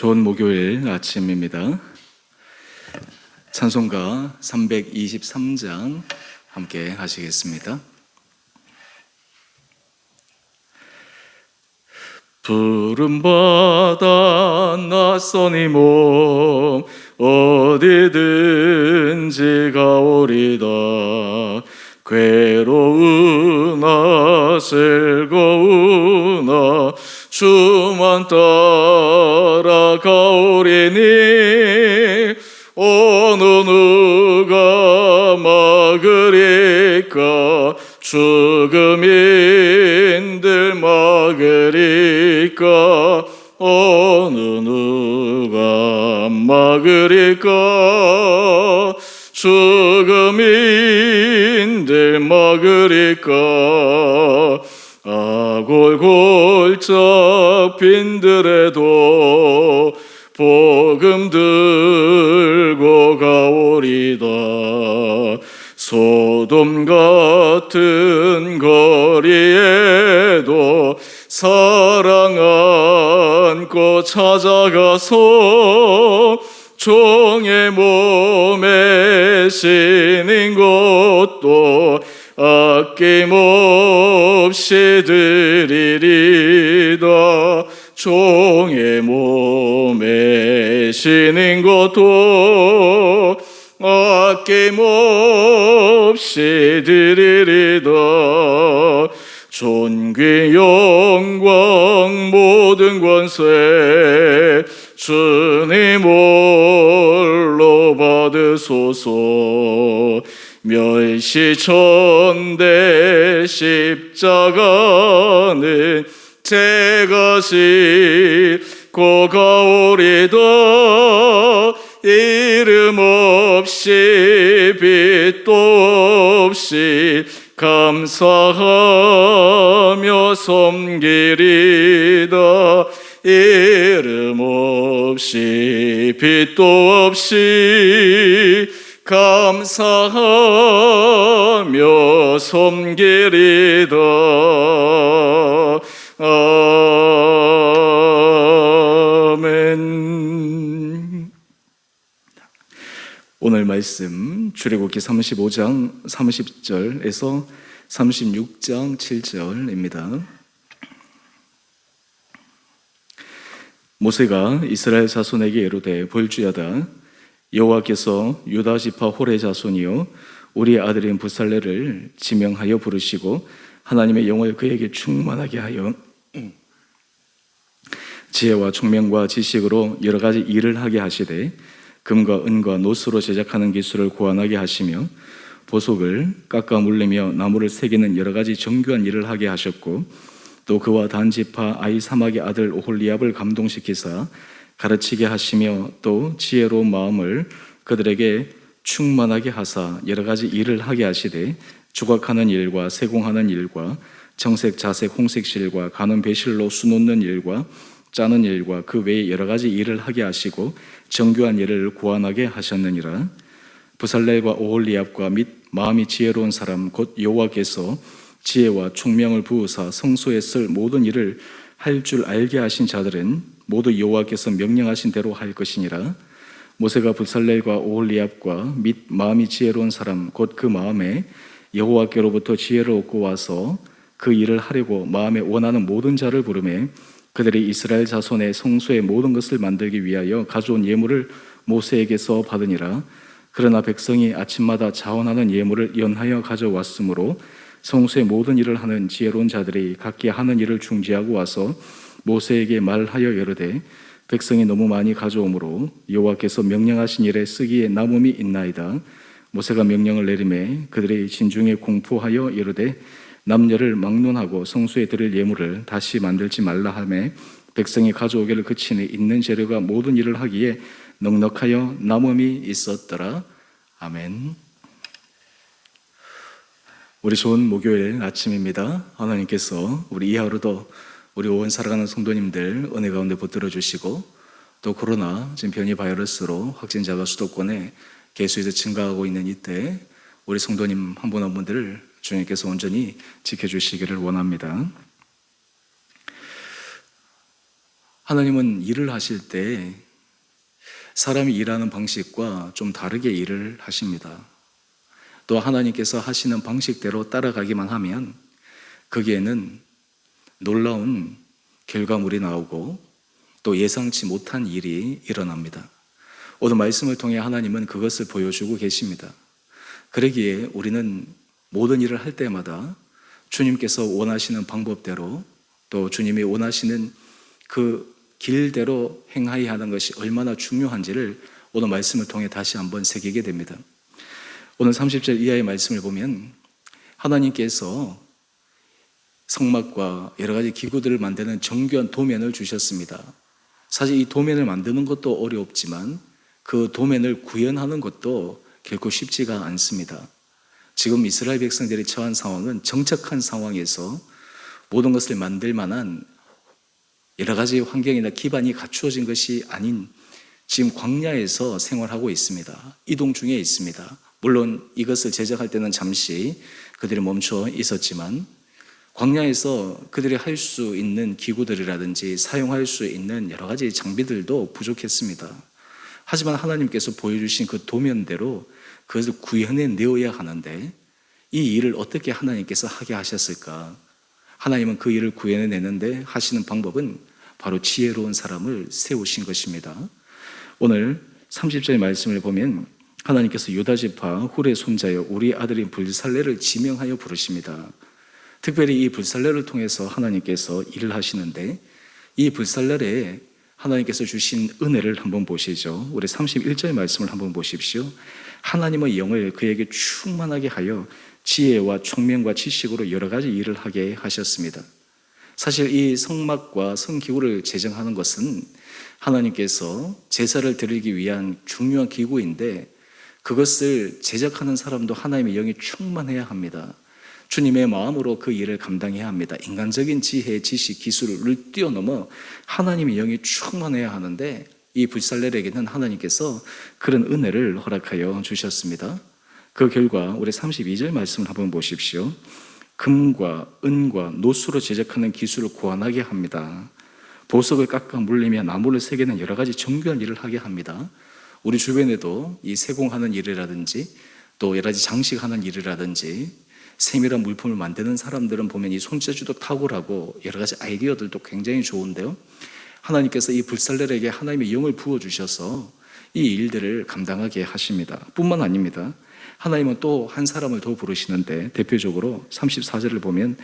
좋은 목요일 아침입니다. 찬송가 323장 함께 하시겠습니다. 푸른 바다 낯선 이 몸 어디든지 가오리다. 괴로우나 즐거우나 주만 따라가오리니 어느 누가 막으리까. 죽음인들 막으리까. 어느 누가 막으리까. 죽음인들 막으리까. 아골골짝 빈들에도 복음 들고 가오리다. 소돔 같은 거리에도 사랑 안고 찾아가서 종의 몸에 신인 것도 아낌없이 드리리다. 종의 몸에 신인 것도 아낌없이 드리리다. 존귀 영광 모든 권세 주님 홀로 받으소서. 멸시천대 십자가는 제가 싣고 가오리다. 이름 없이 빛도 없이 감사하며 섬기리다. 이름 없이 빛도 없이 감사하며 섬기리다. 아멘. 오늘 말씀 출애굽기 35장 30절에서 36장 7절입니다. 모세가 이스라엘 자손에게 이르되 볼지어다. 여호와께서 유다 지파 홀의 자손이요 우리 아들인 부살레를 지명하여 부르시고 하나님의 영을 그에게 충만하게 하여 지혜와 총명과 지식으로 여러 가지 일을 하게 하시되 금과 은과 노스로 제작하는 기술을 고안하게 하시며 보석을 깎아 물리며 나무를 새기는 여러 가지 정교한 일을 하게 하셨고 또 그와 단 지파 아히사막의 아들 오홀리압을 감동시키사 가르치게 하시며 또 지혜로운 마음을 그들에게 충만하게 하사 여러 가지 일을 하게 하시되 조각하는 일과 세공하는 일과 정색, 자색, 홍색실과 가는 배실로 수놓는 일과 짜는 일과 그 외에 여러 가지 일을 하게 하시고 정교한 일을 고안하게 하셨느니라. 부살렐과 오홀리압과 및 마음이 지혜로운 사람 곧 여호와께서 지혜와 총명을 부으사 성소에 쓸 모든 일을 할 줄 알게 하신 자들은 모두 여호와께서 명령하신 대로 할 것이니라. 모세가 부살렐과 오홀리압과 및 마음이 지혜로운 사람 곧 그 마음에 여호와께로부터 지혜를 얻고 와서 그 일을 하려고 마음에 원하는 모든 자를 부르매 그들이 이스라엘 자손의 성소의 모든 것을 만들기 위하여 가져온 예물을 모세에게서 받으니라. 그러나 백성이 아침마다 자원하는 예물을 연하여 가져왔으므로 성소의 모든 일을 하는 지혜로운 자들이 각기 하는 일을 중지하고 와서 모세에게 말하여 이르되 백성이 너무 많이 가져오므로 여호와께서 명령하신 일에 쓰기에 남음이 있나이다. 모세가 명령을 내리매 그들이 진중에 공포하여 이르되 남녀를 막론하고 성소에 드릴 예물을 다시 만들지 말라 하매 백성이 가져오기를 그치니 있는 재료가 모든 일을 하기에 넉넉하여 남음이 있었더라. 아멘. 우리 좋은 목요일 아침입니다. 하나님께서 우리 이 하루도 우리 오원 살아가는 성도님들 은혜 가운데 붙들어 주시고 또 코로나 지금 변이 바이러스로 확진자가 수도권에 계속해서 증가하고 있는 이때 우리 성도님 한 분 한 분들을 주님께서 온전히 지켜주시기를 원합니다. 하나님은 일을 하실 때 사람이 일하는 방식과 좀 다르게 일을 하십니다. 또 하나님께서 하시는 방식대로 따라가기만 하면 거기에는 놀라운 결과물이 나오고 또 예상치 못한 일이 일어납니다. 오늘 말씀을 통해 하나님은 그것을 보여주고 계십니다. 그러기에 우리는 모든 일을 할 때마다 주님께서 원하시는 방법대로 또 주님이 원하시는 그 길대로 행하여야 하는 것이 얼마나 중요한지를 오늘 말씀을 통해 다시 한번 새기게 됩니다. 오늘 30절 이하의 말씀을 보면 하나님께서 성막과 여러 가지 기구들을 만드는 정교한 도면을 주셨습니다. 사실 이 도면을 만드는 것도 어렵지만 그 도면을 구현하는 것도 결코 쉽지가 않습니다. 지금 이스라엘 백성들이 처한 상황은 정착한 상황에서 모든 것을 만들 만한 여러 가지 환경이나 기반이 갖추어진 것이 아닌 지금 광야에서 생활하고 있습니다. 이동 중에 있습니다. 물론 이것을 제작할 때는 잠시 그들이 멈춰 있었지만 광야에서 그들이 할 수 있는 기구들이라든지 사용할 수 있는 여러 가지 장비들도 부족했습니다. 하지만 하나님께서 보여주신 그 도면대로 그것을 구현해 내어야 하는데 이 일을 어떻게 하나님께서 하게 하셨을까? 하나님은 그 일을 구현해 내는데 하시는 방법은 바로 지혜로운 사람을 세우신 것입니다. 오늘 30절의 말씀을 보면 하나님께서 유다지파 훌의 손자여 우리 아들인 불살레를 지명하여 부르십니다. 특별히 이 불살레를 통해서 하나님께서 일을 하시는데 이 불살레에 하나님께서 주신 은혜를 한번 보시죠. 우리 31절 말씀을 한번 보십시오. 하나님의 영을 그에게 충만하게 하여 지혜와 총명과 지식으로 여러 가지 일을 하게 하셨습니다. 사실 이 성막과 성기구를 제정하는 것은 하나님께서 제사를 드리기 위한 중요한 기구인데 그것을 제작하는 사람도 하나님의 영이 충만해야 합니다. 주님의 마음으로 그 일을 감당해야 합니다. 인간적인 지혜, 지식, 기술을 뛰어넘어 하나님의 영이 충만해야 하는데 이 불살렐에게는 하나님께서 그런 은혜를 허락하여 주셨습니다. 그 결과 우리 32절 말씀을 한번 보십시오. 금과 은과 노수로 제작하는 기술을 고안하게 합니다. 보석을 깎아 물리며 나무를 새기는 여러 가지 정교한 일을 하게 합니다. 우리 주변에도 이 세공하는 일이라든지 또 여러 가지 장식하는 일이라든지 세밀한 물품을 만드는 사람들은 보면 이 손재주도 탁월하고 여러 가지 아이디어들도 굉장히 좋은데요. 하나님께서 이 불살렐에게 하나님의 영을 부어주셔서 이 일들을 감당하게 하십니다. 뿐만 아닙니다. 하나님은 또 한 사람을 더 부르시는데 대표적으로 34절을 보면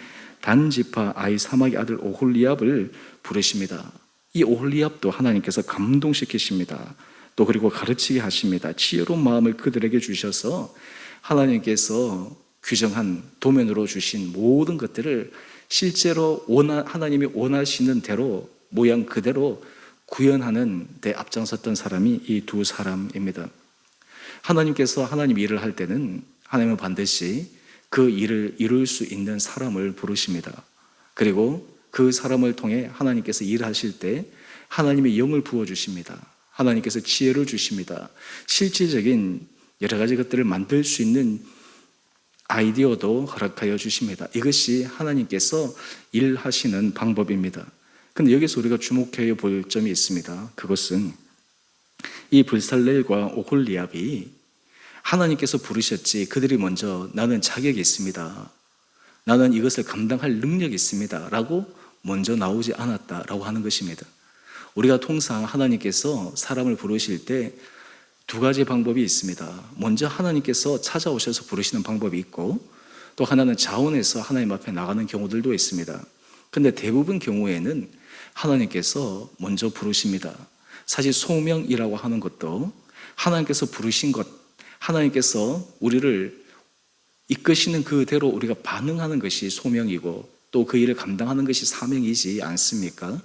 단지파 아히사막의 아들 오홀리압을 부르십니다. 이 오홀리압도 하나님께서 감동시키십니다. 또 그리고 가르치게 하십니다. 지혜로운 마음을 그들에게 주셔서 하나님께서 규정한 도면으로 주신 모든 것들을 실제로 하나님이 원하시는 대로 모양 그대로 구현하는 데 앞장섰던 사람이 이 두 사람입니다. 하나님께서 하나님 일을 할 때는 하나님은 반드시 그 일을 이룰 수 있는 사람을 부르십니다. 그리고 그 사람을 통해 하나님께서 일하실 때 하나님의 영을 부어주십니다. 하나님께서 지혜를 주십니다. 실질적인 여러 가지 것들을 만들 수 있는 아이디어도 허락하여 주십니다. 이것이 하나님께서 일하시는 방법입니다. 근데 여기서 우리가 주목해야 볼 점이 있습니다. 그것은 이 불살렐과 오홀리압이 하나님께서 부르셨지 그들이 먼저 나는 자격이 있습니다. 나는 이것을 감당할 능력이 있습니다. 라고 먼저 나오지 않았다라고 하는 것입니다. 우리가 통상 하나님께서 사람을 부르실 때 두 가지 방법이 있습니다. 먼저 하나님께서 찾아오셔서 부르시는 방법이 있고 또 하나는 자원해서 하나님 앞에 나가는 경우들도 있습니다. 근데 대부분 경우에는 하나님께서 먼저 부르십니다. 사실 소명이라고 하는 것도 하나님께서 부르신 것, 하나님께서 우리를 이끄시는 그대로 우리가 반응하는 것이 소명이고 또 그 일을 감당하는 것이 사명이지 않습니까?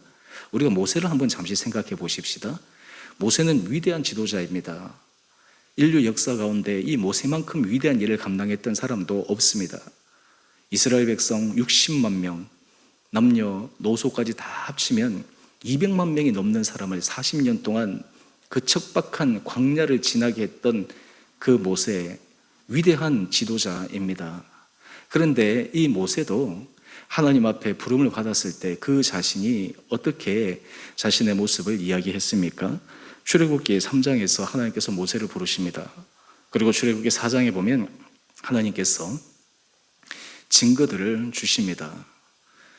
우리가 모세를 한번 잠시 생각해 보십시다. 모세는 위대한 지도자입니다. 인류 역사 가운데 이 모세만큼 위대한 일을 감당했던 사람도 없습니다. 이스라엘 백성 60만 명, 남녀, 노소까지 다 합치면 200만 명이 넘는 사람을 40년 동안 그 척박한 광야를 지나게 했던 그 모세, 위대한 지도자입니다. 그런데 이 모세도 하나님 앞에 부름을 받았을 때 그 자신이 어떻게 자신의 모습을 이야기했습니까? 출애굽기 3장에서 하나님께서 모세를 부르십니다. 그리고 출애굽기 4장에 보면 하나님께서 증거들을 주십니다.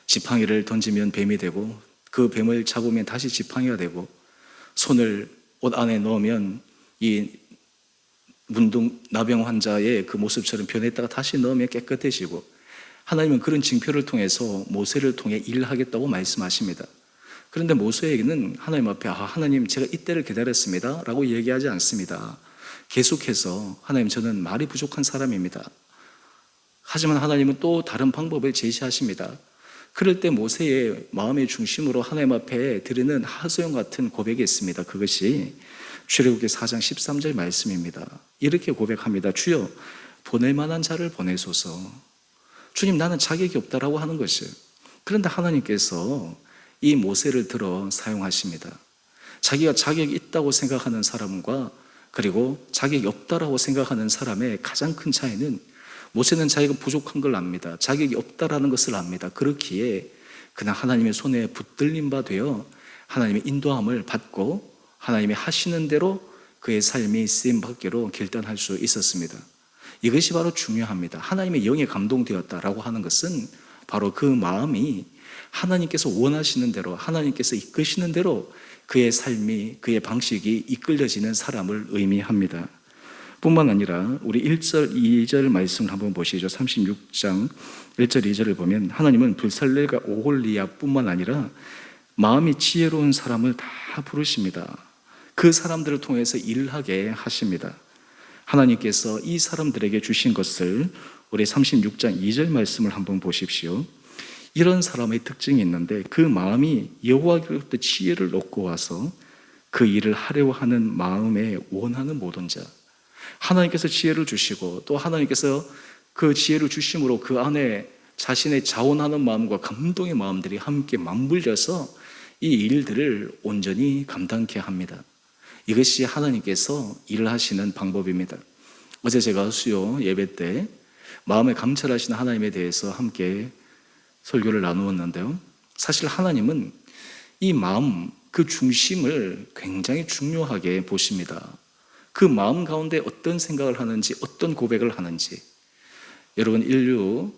지팡이를 던지면 뱀이 되고 그 뱀을 잡으면 다시 지팡이가 되고 손을 옷 안에 넣으면 이 문둥 나병 환자의 그 모습처럼 변했다가 다시 넣으면 깨끗해지고, 하나님은 그런 징표를 통해서 모세를 통해 일을 하겠다고 말씀하십니다. 그런데 모세에게는 하나님 앞에 하나님 제가 이때를 기다렸습니다 라고 얘기하지 않습니다. 계속해서 하나님 저는 말이 부족한 사람입니다. 하지만 하나님은 또 다른 방법을 제시하십니다. 그럴 때 모세의 마음의 중심으로 하나님 앞에 드리는 하소연 같은 고백이 있습니다. 그것이 출애굽기 4장 13절 말씀입니다. 이렇게 고백합니다. 주여 보낼 만한 자를 보내소서. 주님 나는 자격이 없다라고 하는 것이에요. 그런데 하나님께서 이 모세를 들어 사용하십니다. 자기가 자격이 있다고 생각하는 사람과 그리고 자격이 없다라고 생각하는 사람의 가장 큰 차이는, 모세는 자기가 부족한 걸 압니다. 자격이 없다라는 것을 압니다. 그렇기에 그냥 하나님의 손에 붙들린 바 되어 하나님의 인도함을 받고 하나님이 하시는 대로 그의 삶이 쓰임받기로 결단할 수 있었습니다. 이것이 바로 중요합니다. 하나님의 영에 감동되었다라고 하는 것은 바로 그 마음이 하나님께서 원하시는 대로, 하나님께서 이끄시는 대로 그의 삶이, 그의 방식이 이끌려지는 사람을 의미합니다. 뿐만 아니라 우리 1절, 2절 말씀을 한번 보시죠. 36장 1절, 2절을 보면 하나님은 불살레가 오홀리야 뿐만 아니라 마음이 지혜로운 사람을 다 부르십니다. 그 사람들을 통해서 일을 하게 하십니다. 하나님께서 이 사람들에게 주신 것을 우리 36장 2절 말씀을 한번 보십시오. 이런 사람의 특징이 있는데 그 마음이 여호와께로부터 지혜를 얻고 와서 그 일을 하려고 하는 마음에 원하는 모든 자. 하나님께서 지혜를 주시고 또 하나님께서 그 지혜를 주심으로 그 안에 자신의 자원하는 마음과 감동의 마음들이 함께 맞물려서 이 일들을 온전히 감당케 합니다. 이것이 하나님께서 일을 하시는 방법입니다. 어제 제가 수요 예배 때 마음에 감찰하시는 하나님에 대해서 함께 설교를 나누었는데요. 사실 하나님은 이 마음, 그 중심을 굉장히 중요하게 보십니다. 그 마음 가운데 어떤 생각을 하는지, 어떤 고백을 하는지. 여러분, 인류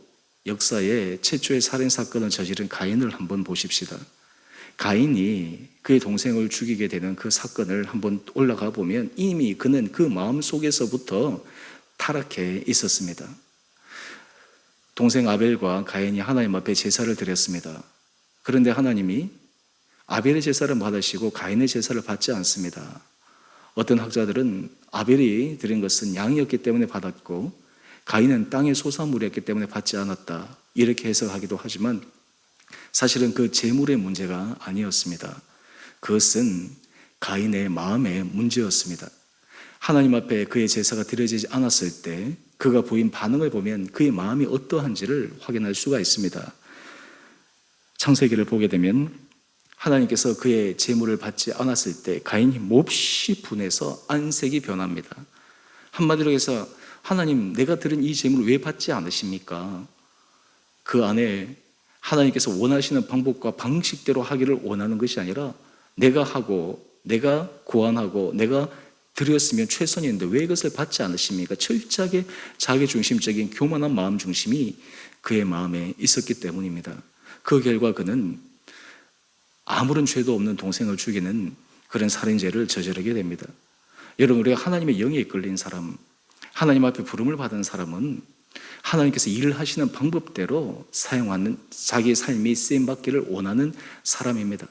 역사의 최초의 살인사건을 저지른 가인을 한번 보십시다. 가인이 그의 동생을 죽이게 되는 그 사건을 한번 올라가 보면 이미 그는 그 마음 속에서부터 타락해 있었습니다. 동생 아벨과 가인이 하나님 앞에 제사를 드렸습니다. 그런데 하나님이 아벨의 제사를 받으시고 가인의 제사를 받지 않습니다. 어떤 학자들은 아벨이 드린 것은 양이었기 때문에 받았고 가인은 땅의 소산물이었기 때문에 받지 않았다, 이렇게 해석하기도 하지만 사실은 그 제물의 문제가 아니었습니다. 그것은 가인의 마음의 문제였습니다. 하나님 앞에 그의 제사가 드려지지 않았을 때 그가 보인 반응을 보면 그의 마음이 어떠한지를 확인할 수가 있습니다. 창세기를 보게 되면 하나님께서 그의 제물을 받지 않았을 때 가인이 몹시 분해서 안색이 변합니다. 한마디로 해서 하나님, 내가 드린 이 제물을 왜 받지 않으십니까? 그 안에 하나님께서 원하시는 방법과 방식대로 하기를 원하는 것이 아니라 내가 하고 내가 고안하고 내가 드렸으면 최선인데 왜 이것을 받지 않으십니까? 철저하게 자기중심적인 교만한 마음 중심이 그의 마음에 있었기 때문입니다. 그 결과 그는 아무런 죄도 없는 동생을 죽이는 그런 살인죄를 저지르게 됩니다. 여러분, 우리가 하나님의 영에 이끌린 사람, 하나님 앞에 부름을 받은 사람은 하나님께서 일을 하시는 방법대로 사용하는, 자기의 삶이 쓰임받기를 원하는 사람입니다.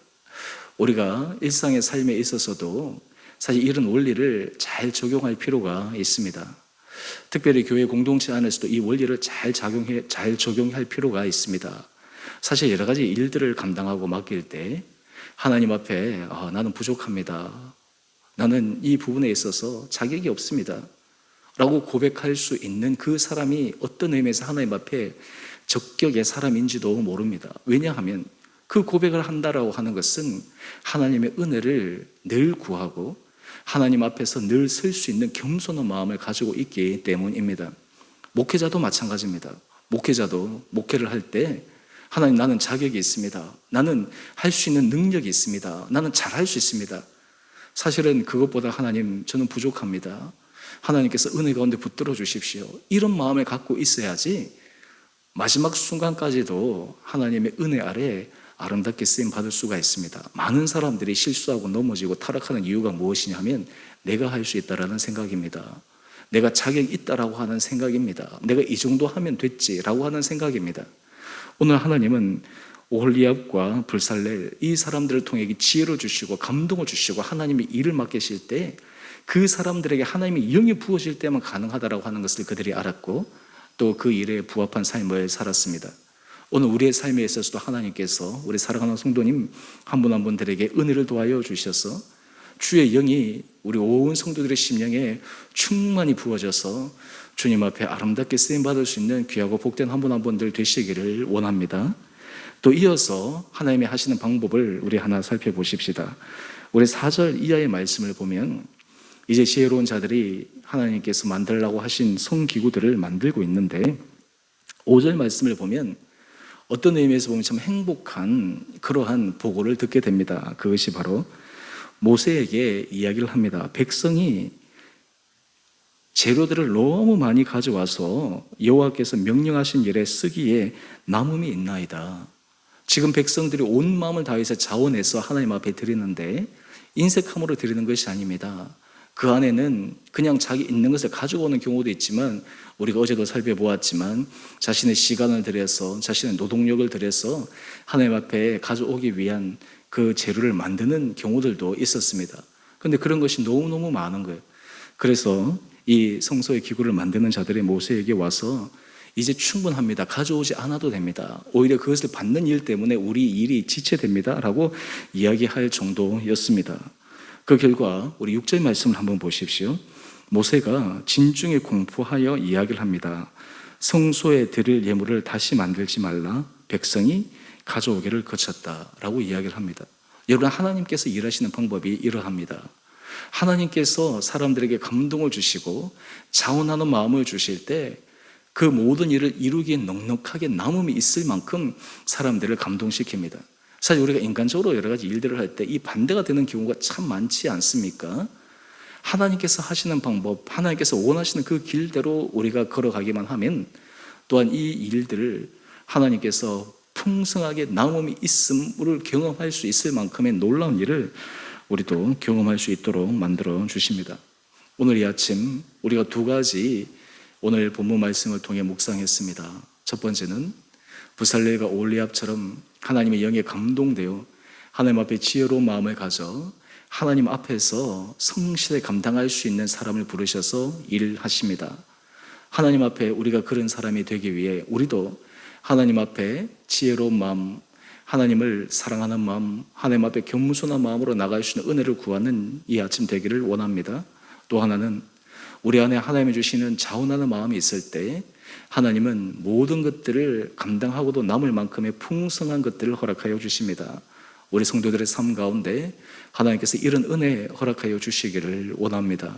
우리가 일상의 삶에 있어서도 사실 이런 원리를 잘 적용할 필요가 있습니다. 특별히 교회 공동체 안에서도 이 원리를 잘 적용할 필요가 있습니다. 사실 여러 가지 일들을 감당하고 맡길 때 하나님 앞에 나는 부족합니다, 나는 이 부분에 있어서 자격이 없습니다 라고 고백할 수 있는 그 사람이 어떤 의미에서 하나님 앞에 적격의 사람인지도 모릅니다. 왜냐하면 그 고백을 한다라고 하는 것은 하나님의 은혜를 늘 구하고 하나님 앞에서 늘 설 수 있는 겸손한 마음을 가지고 있기 때문입니다. 목회자도 마찬가지입니다. 목회자도 목회를 할 때 하나님, 나는 자격이 있습니다. 나는 할 수 있는 능력이 있습니다. 나는 잘할 수 있습니다. 사실은 그것보다 하나님, 저는 부족합니다. 하나님께서 은혜 가운데 붙들어 주십시오. 이런 마음을 갖고 있어야지 마지막 순간까지도 하나님의 은혜 아래 아름답게 쓰임 받을 수가 있습니다. 많은 사람들이 실수하고 넘어지고 타락하는 이유가 무엇이냐면 내가 할 수 있다라는 생각입니다. 내가 자격이 있다라고 하는 생각입니다. 내가 이 정도 하면 됐지라고 하는 생각입니다. 오늘 하나님은 오홀리압과 불살렐 이 사람들을 통해 지혜를 주시고 감동을 주시고 하나님이 일을 맡기실 때 그 사람들에게 하나님의 영이 부어질 때만 가능하다라고 하는 것을 그들이 알았고 또 그 일에 부합한 삶을 살았습니다. 오늘 우리의 삶에 있어서도 하나님께서 우리 사랑하는 성도님 한 분 한 분들에게 은혜를 도와여 주셔서 주의 영이 우리 온 성도들의 심령에 충만히 부어져서 주님 앞에 아름답게 쓰임받을 수 있는 귀하고 복된 한 분 한 분들 되시기를 원합니다. 또 이어서 하나님이 하시는 방법을 우리 하나 살펴보십시다. 우리 4절 이하의 말씀을 보면 이제 지혜로운 자들이 하나님께서 만들라고 하신 성기구들을 만들고 있는데 5절 말씀을 보면 어떤 의미에서 보면 참 행복한 그러한 보고를 듣게 됩니다. 그것이 바로 모세에게 이야기를 합니다. 백성이 재료들을 너무 많이 가져와서 여호와께서 명령하신 일에 쓰기에 남음이 있나이다. 지금 백성들이 온 마음을 다해서 자원해서 하나님 앞에 드리는데 인색함으로 드리는 것이 아닙니다. 그 안에는 그냥 자기 있는 것을 가지고 오는 경우도 있지만 우리가 어제도 살펴보았지만 자신의 시간을 들여서 자신의 노동력을 들여서 하나님 앞에 가져오기 위한 그 재료를 만드는 경우들도 있었습니다. 그런데 그런 것이 너무너무 많은 거예요. 그래서 이 성소의 기구를 만드는 자들이 모세에게 와서 이제 충분합니다. 가져오지 않아도 됩니다. 오히려 그것을 받는 일 때문에 우리 일이 지체됩니다. 라고 이야기할 정도였습니다. 그 결과 우리 6절 말씀을 한번 보십시오. 모세가 진중에 공포하여 이야기를 합니다. 성소에 드릴 예물을 다시 만들지 말라. 백성이 가져오기를 거쳤다라고 이야기를 합니다. 여러분, 하나님께서 일하시는 방법이 이러합니다. 하나님께서 사람들에게 감동을 주시고 자원하는 마음을 주실 때 그 모든 일을 이루기에 넉넉하게 남음이 있을 만큼 사람들을 감동시킵니다. 사실 우리가 인간적으로 여러 가지 일들을 할 때 이 반대가 되는 경우가 참 많지 않습니까? 하나님께서 하시는 방법, 하나님께서 원하시는 그 길대로 우리가 걸어가기만 하면 또한 이 일들을 하나님께서 풍성하게 남음이 있음을 경험할 수 있을 만큼의 놀라운 일을 우리도 경험할 수 있도록 만들어 주십니다. 오늘 이 아침 우리가 두 가지 오늘 본문 말씀을 통해 묵상했습니다. 첫 번째는 부살렐과 오홀리압처럼 하나님의 영에 감동되어 하나님 앞에 지혜로운 마음을 가져 하나님 앞에서 성실히 감당할 수 있는 사람을 부르셔서 일하십니다. 하나님 앞에 우리가 그런 사람이 되기 위해 우리도 하나님 앞에 지혜로운 마음, 하나님을 사랑하는 마음, 하나님 앞에 겸손한 마음으로 나갈 수 있는 은혜를 구하는 이 아침 되기를 원합니다. 또 하나는 우리 안에 하나님이 주시는 자원하는 마음이 있을 때 하나님은 모든 것들을 감당하고도 남을 만큼의 풍성한 것들을 허락하여 주십니다. 우리 성도들의 삶 가운데 하나님께서 이런 은혜 허락하여 주시기를 원합니다.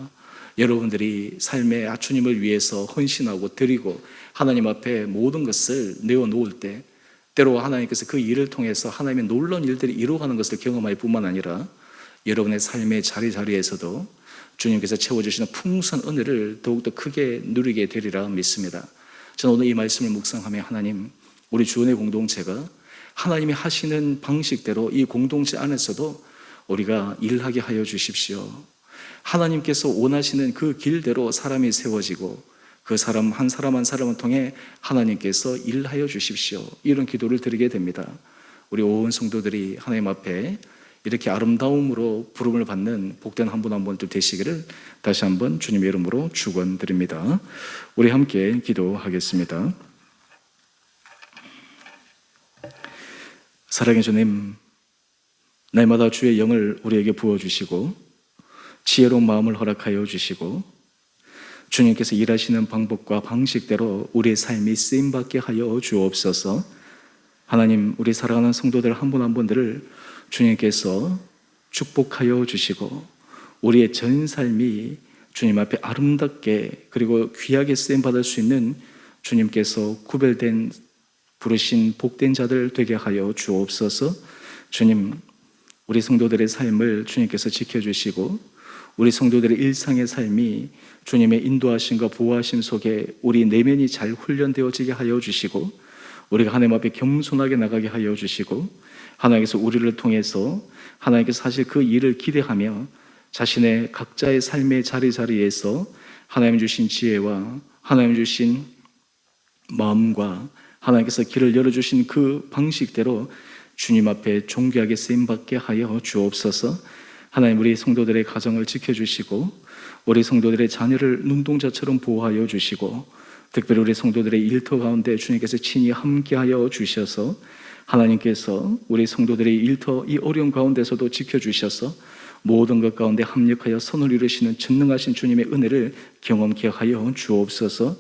여러분들이 삶의 주님을 위해서 헌신하고 드리고 하나님 앞에 모든 것을 내어놓을 때 때로 하나님께서 그 일을 통해서 하나님의 놀라운 일들이 이루어가는 것을 경험할 뿐만 아니라 여러분의 삶의 자리자리에서도 주님께서 채워주시는 풍성한 은혜를 더욱더 크게 누리게 되리라 믿습니다. 저는 오늘 이 말씀을 묵상하며 하나님, 우리 주원의 공동체가 하나님이 하시는 방식대로 이 공동체 안에서도 우리가 일하게 하여 주십시오. 하나님께서 원하시는 그 길대로 사람이 세워지고 그 사람 한 사람을 통해 하나님께서 일하여 주십시오. 이런 기도를 드리게 됩니다. 우리 온 성도들이 하나님 앞에 이렇게 아름다움으로 부름을 받는 복된 한 분 한 분들 되시기를 다시 한번 주님의 이름으로 축원드립니다. 우리 함께 기도하겠습니다. 사랑의 주님, 날마다 주의 영을 우리에게 부어주시고 지혜로운 마음을 허락하여 주시고 주님께서 일하시는 방법과 방식대로 우리의 삶이 쓰임받게 하여 주옵소서. 하나님, 우리 사랑하는 성도들 한 분 한 분들을 주님께서 축복하여 주시고 우리의 전 삶이 주님 앞에 아름답게 그리고 귀하게 쓰임받을 수 있는 주님께서 구별된 부르신 복된 자들 되게 하여 주옵소서. 주님, 우리 성도들의 삶을 주님께서 지켜주시고 우리 성도들의 일상의 삶이 주님의 인도하심과 보호하심 속에 우리 내면이 잘 훈련되어지게 하여 주시고 우리가 하나님 앞에 겸손하게 나가게 하여 주시고 하나님께서 우리를 통해서 하나님께서 사실 그 일을 기대하며 자신의 각자의 삶의 자리자리에서 하나님 주신 지혜와 하나님 주신 마음과 하나님께서 길을 열어주신 그 방식대로 주님 앞에 존귀하게 쓰임받게 하여 주옵소서. 하나님, 우리 성도들의 가정을 지켜주시고 우리 성도들의 자녀를 눈동자처럼 보호하여 주시고 특별히 우리 성도들의 일터 가운데 주님께서 친히 함께하여 주셔서 하나님께서 우리 성도들의 일터 이 어려운 가운데서도 지켜주셔서 모든 것 가운데 합력하여 선을 이루시는 전능하신 주님의 은혜를 경험케 하여 주옵소서.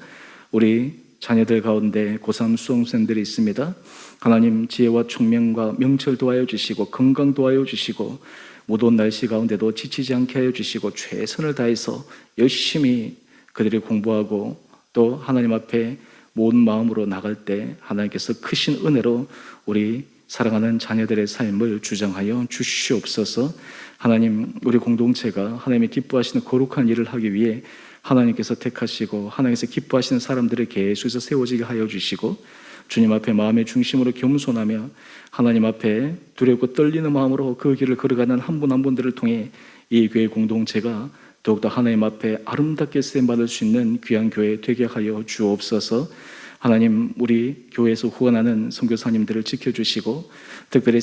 우리 자녀들 가운데 고3 수험생들이 있습니다. 하나님, 지혜와 총명과 명철 도하여 주시고 건강 도하여 주시고 무더운 날씨 가운데도 지치지 않게 하여 주시고 최선을 다해서 열심히 그들이 공부하고 또 하나님 앞에 모든 마음으로 나갈 때 하나님께서 크신 은혜로 우리 사랑하는 자녀들의 삶을 주장하여 주시옵소서. 하나님, 우리 공동체가 하나님이 기뻐하시는 거룩한 일을 하기 위해 하나님께서 택하시고 하나님께서 기뻐하시는 사람들을 계속해서 세워지게 하여 주시고 주님 앞에 마음의 중심으로 겸손하며 하나님 앞에 두렵고 떨리는 마음으로 그 길을 걸어가는 한 분 한 분들을 통해 이 교회 공동체가 더욱더 하나님 앞에 아름답게 쓰임받을 수 있는 귀한 교회 되게 하여 주옵소서. 하나님, 우리 교회에서 후원하는 선교사님들을 지켜주시고 특별히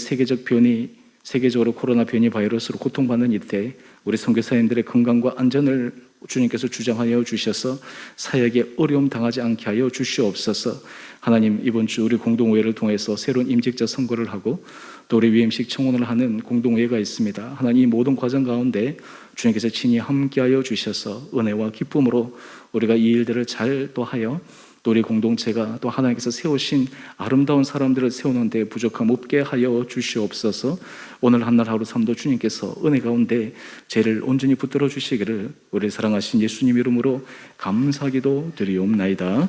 세계적으로 코로나 변이 바이러스로 고통받는 이때 우리 선교사님들의 건강과 안전을 주님께서 주장하여 주셔서 사역에 어려움 당하지 않게 하여 주시옵소서. 하나님, 이번 주 우리 공동회를 통해서 새로운 임직자 선거를 하고 또 우리 위임식 청원을 하는 공동회가 있습니다. 하나님, 이 모든 과정 가운데 주님께서 친히 함께하여 주셔서 은혜와 기쁨으로 우리가 이 일들을 잘 또 하여 또 우리 공동체가 또 하나님께서 세우신 아름다운 사람들을 세우는 데 부족함 없게 하여 주시옵소서. 오늘 한날 하루 삶도 주님께서 은혜 가운데 죄를 온전히 붙들어 주시기를 우리 사랑하신 예수님 이름으로 감사기도 드리옵나이다.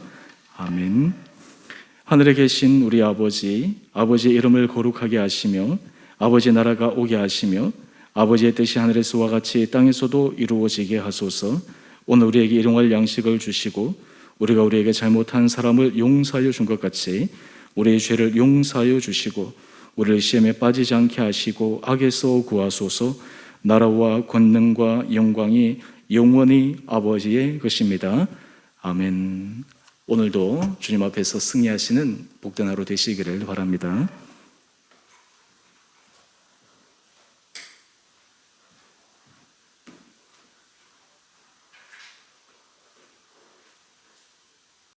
아멘. 하늘에 계신 우리 아버지, 아버지의 이름을 거룩하게 하시며 아버지의 나라가 오게 하시며 아버지의 뜻이 하늘에서와 같이 땅에서도 이루어지게 하소서. 오늘 우리에게 일용할 양식을 주시고 우리가 우리에게 잘못한 사람을 용서하여 준 것 같이 우리의 죄를 용서하여 주시고 우리를 시험에 빠지지 않게 하시고 악에서 구하소서. 나라와 권능과 영광이 영원히 아버지의 것입니다. 아멘. 오늘도 주님 앞에서 승리하시는 복된 하루 되시기를 바랍니다.